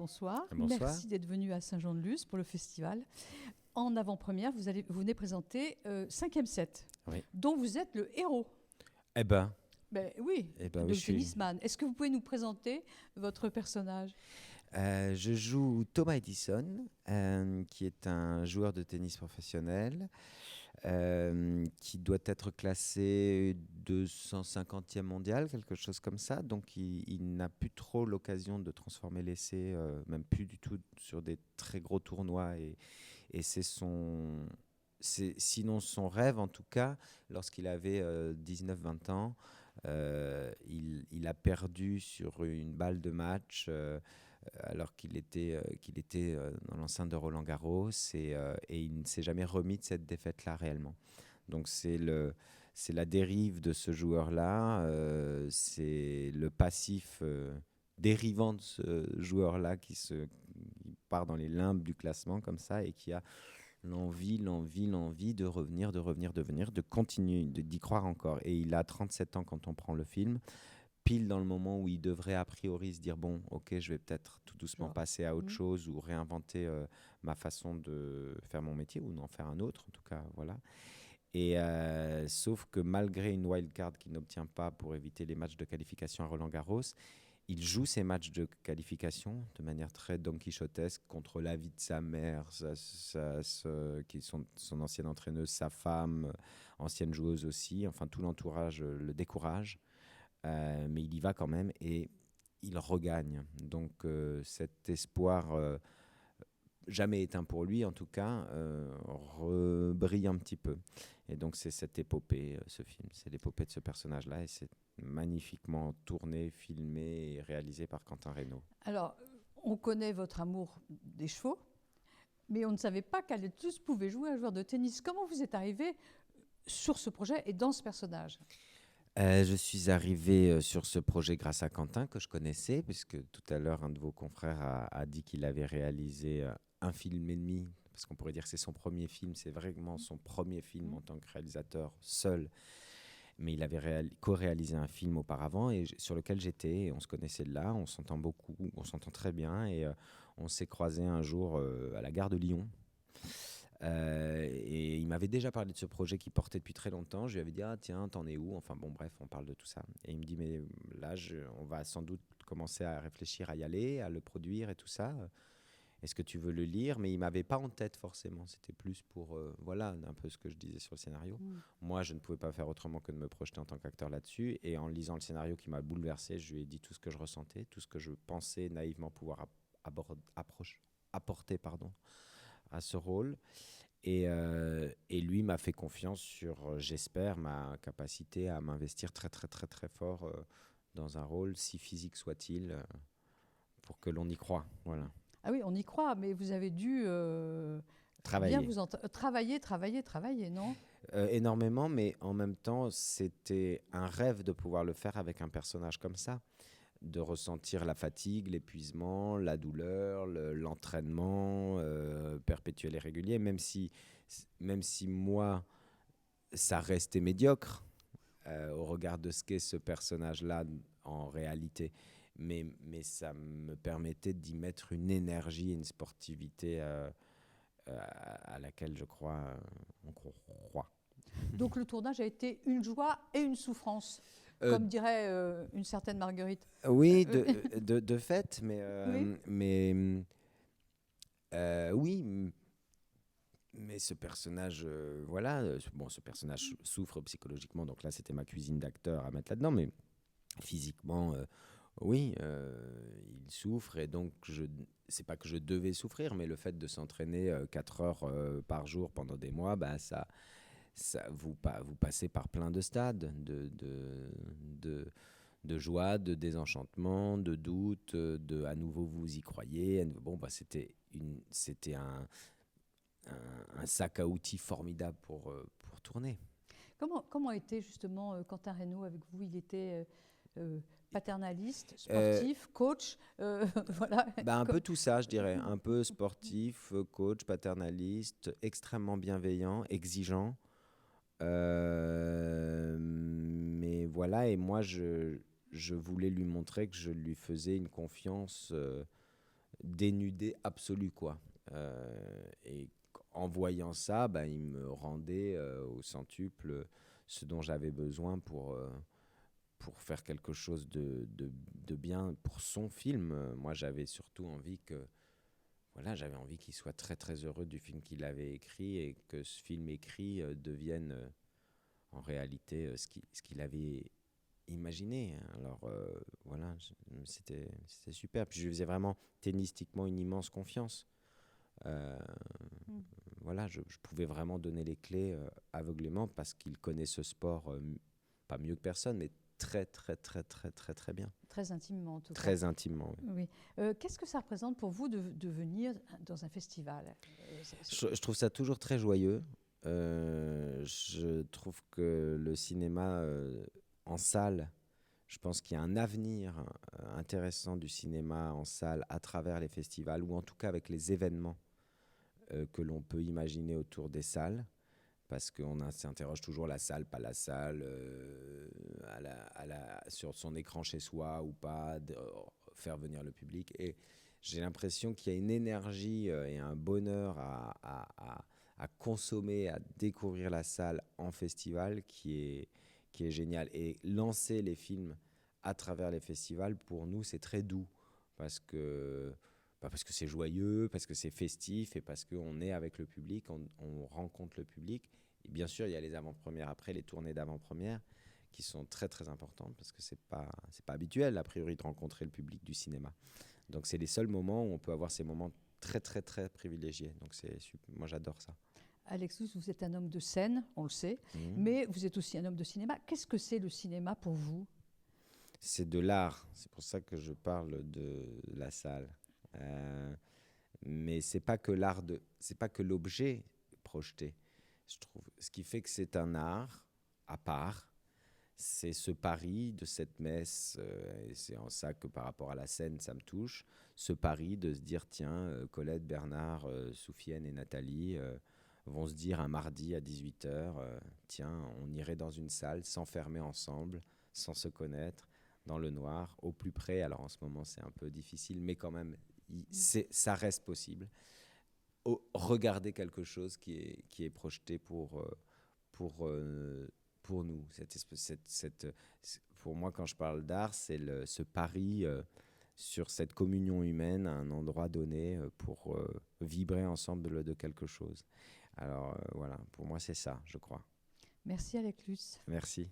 bonsoir. Bonsoir. Merci d'être venu à Saint-Jean-de-Luz pour le festival. En avant-première, vous venez présenter 5e set, Oui. dont vous êtes le héros. Eh ben, Oui, oui, le tennisman. Est-ce que vous pouvez nous présenter votre personnage ? je joue Thomas Edison, qui est un joueur de tennis professionnel, qui doit être classé 250e mondial, quelque chose comme ça. Donc, il n'a plus trop l'occasion de transformer l'essai, même plus du tout, sur des très gros tournois. Et sinon son rêve, en tout cas, lorsqu'il avait 19-20 ans, il a perdu sur une balle de match alors qu'il était dans l'enceinte de Roland-Garros et il ne s'est jamais remis de cette défaite-là réellement. Donc c'est la dérive de ce joueur-là, c'est le passif dérivant de ce joueur-là qui part dans les limbes du classement comme ça et qui a l'envie de revenir, de continuer, d'y croire encore. Et il a 37 ans quand on prend le film, pile dans le moment où il devrait a priori se dire bon, ok, je vais peut-être tout doucement passer à autre chose ou réinventer ma façon de faire mon métier ou d'en faire un autre, en tout cas, voilà. Et sauf que malgré une wildcard qu'il n'obtient pas pour éviter les matchs de qualification à Roland-Garros, il joue ses matchs de qualification de manière très Don Quichotesque contre la vie de sa mère, qui est son ancienne entraîneuse, sa femme, ancienne joueuse aussi. Enfin, tout l'entourage le décourage. Mais il y va quand même et il regagne. Donc cet espoir, jamais éteint pour lui en tout cas, rebrille un petit peu. Et donc c'est cette épopée, ce film. C'est l'épopée de ce personnage-là et c'est magnifiquement tourné, filmé et réalisé par Quentin Reynaud. Alors, on connaît votre amour des chevaux, mais on ne savait pas qu'Aletus pouvait jouer un joueur de tennis. Comment vous êtes arrivé sur ce projet et dans ce personnage ? Je suis arrivé sur ce projet grâce à Quentin, que je connaissais, puisque tout à l'heure, un de vos confrères a dit qu'il avait réalisé un film et demi, parce qu'on pourrait dire que c'est son premier film, c'est vraiment son premier film en tant que réalisateur seul, mais il avait co-réalisé un film auparavant et sur lequel j'étais, et on se connaissait de là, on s'entend beaucoup, on s'entend très bien, et on s'est croisés un jour à la gare de Lyon. Et il m'avait déjà parlé de ce projet qui portait depuis très longtemps. Je lui avais dit, ah tiens, t'en es où? Enfin bon, bref, on parle de tout ça. Et il me dit, mais là, on va sans doute commencer à réfléchir à y aller, à le produire et tout ça. Est-ce que tu veux le lire? Mais il m'avait pas en tête forcément. C'était plus pour, voilà, un peu ce que je disais sur le scénario. Moi, je ne pouvais pas faire autrement que de me projeter en tant qu'acteur là-dessus. Et en lisant le scénario qui m'a bouleversé, je lui ai dit tout ce que je ressentais, tout ce que je pensais naïvement pouvoir apporter à ce rôle. Et lui m'a fait confiance sur, j'espère, ma capacité à m'investir très très très très fort dans un rôle, si physique soit-il, pour que l'on y croie. Voilà. Ah oui, on y croit, mais vous avez dû Travailler. bien travailler, non ? Énormément, mais en même temps, c'était un rêve de pouvoir le faire avec un personnage comme ça, de ressentir la fatigue, l'épuisement, la douleur, l'entraînement perpétuel et régulier, même si moi, ça restait médiocre au regard de ce qu'est ce personnage-là en réalité. Mais ça me permettait d'y mettre une énergie et une sportivité à laquelle je crois, on croit. Donc le tournage a été une joie et une souffrance, comme dirait une certaine Marguerite. Oui, de fait, mais Oui. oui. Mais ce personnage, ce personnage souffre psychologiquement, donc là c'était ma cuisine d'acteur à mettre là-dedans, mais physiquement, oui, il souffre et donc c'est pas que je devais souffrir, mais le fait de s'entraîner 4 heures par jour pendant des mois, vous passez par plein de stades de joie, de désenchantement, de doute, à nouveau vous y croyez. Bon, c'était un sac à outils formidable pour tourner. Comment était justement Quentin Reynaud avec vous ? Il était paternaliste, sportif, coach, voilà. Un peu tout ça, je dirais. Un peu sportif, coach, paternaliste, extrêmement bienveillant, exigeant. Mais voilà, et moi, je voulais lui montrer que je lui faisais une confiance dénudé absolu, quoi. Et en voyant ça, il me rendait au centuple ce dont j'avais besoin pour faire quelque chose de bien pour son film. Moi, j'avais surtout envie que, voilà, j'avais envie qu'il soit très très heureux du film qu'il avait écrit et que ce film écrit devienne en réalité ce qu'il avait imaginé. Alors voilà, c'était super. Puis je lui faisais vraiment tennistiquement une immense confiance. Euh, Mm. voilà, je pouvais vraiment donner les clés aveuglément parce qu'il connaît ce sport pas mieux que personne, mais très très très très très très bien. Très intimement, en tout cas. Très intimement. Oui. Oui. Qu'est-ce que ça représente pour vous de venir dans un festival? Je trouve ça toujours très joyeux. Je trouve que le cinéma en salle, je pense qu'il y a un avenir intéressant du cinéma en salle à travers les festivals, ou en tout cas avec les événements que l'on peut imaginer autour des salles, parce qu'on s'interroge toujours la salle, pas la salle, sur son écran chez soi ou pas, faire venir le public. Et j'ai l'impression qu'il y a une énergie et un bonheur à consommer, à découvrir la salle en festival qui est génial. Et lancer les films à travers les festivals, pour nous, c'est très doux, parce que parce que c'est joyeux, parce que c'est festif et parce qu'on est avec le public, on rencontre le public. Et bien sûr, il y a les avant-premières après, les tournées d'avant-premières qui sont très très importantes parce que c'est pas habituel a priori de rencontrer le public du cinéma. Donc c'est les seuls moments où on peut avoir ces moments très très très privilégiés. Donc moi j'adore ça. Alexis, vous êtes un homme de scène, on le sait, mais vous êtes aussi un homme de cinéma. Qu'est-ce que c'est le cinéma pour vous? C'est de l'art. C'est pour ça que je parle de la salle. Mais c'est pas que c'est pas que l'objet projeté. Je trouve, ce qui fait que c'est un art à part, c'est ce pari de cette messe, et c'est en ça que par rapport à la scène, ça me touche, ce pari de se dire, tiens, Colette, Bernard, Soufiane et Nathalie vont se dire un mardi à 18h, tiens, on irait dans une salle, s'enfermer ensemble, sans se connaître, dans le noir, au plus près. Alors en ce moment, c'est un peu difficile, mais quand même, ça reste possible. Regarder quelque chose qui est projeté pour, pour nous. Pour moi, quand je parle d'art, c'est ce pari sur cette communion humaine à un endroit donné pour vibrer ensemble de quelque chose. Alors voilà, pour moi, c'est ça, je crois. Merci Alexis. Merci.